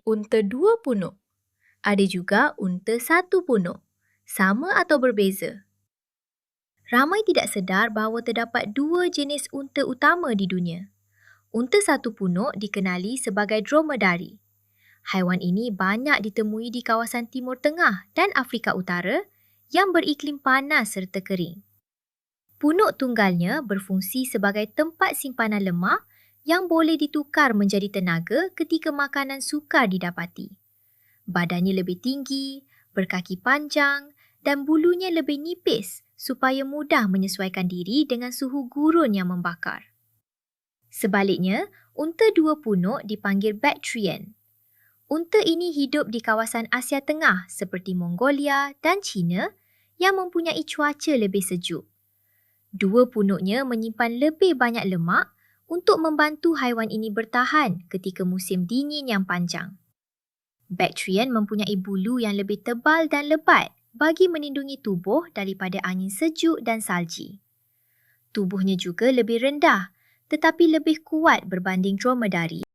Unta dua punuk. Ada juga unta satu punuk. Sama atau berbeza? Ramai tidak sedar bahawa terdapat dua jenis unta utama di dunia. Unta satu punuk dikenali sebagai dromedari. Haiwan ini banyak ditemui di kawasan Timur Tengah dan Afrika Utara yang beriklim panas serta kering. Punuk tunggalnya berfungsi sebagai tempat simpanan lemak yang boleh ditukar menjadi tenaga ketika makanan sukar didapati. Badannya lebih tinggi, berkaki panjang dan bulunya lebih nipis supaya mudah menyesuaikan diri dengan suhu gurun yang membakar. Sebaliknya, unta dua punuk dipanggil Bactrian. Unta ini hidup di kawasan Asia Tengah seperti Mongolia dan China yang mempunyai cuaca lebih sejuk. Dua punuknya menyimpan lebih banyak lemak untuk membantu haiwan ini bertahan ketika musim dingin yang panjang. Bactrian mempunyai bulu yang lebih tebal dan lebat bagi melindungi tubuh daripada angin sejuk dan salji. Tubuhnya juga lebih rendah tetapi lebih kuat berbanding dromedari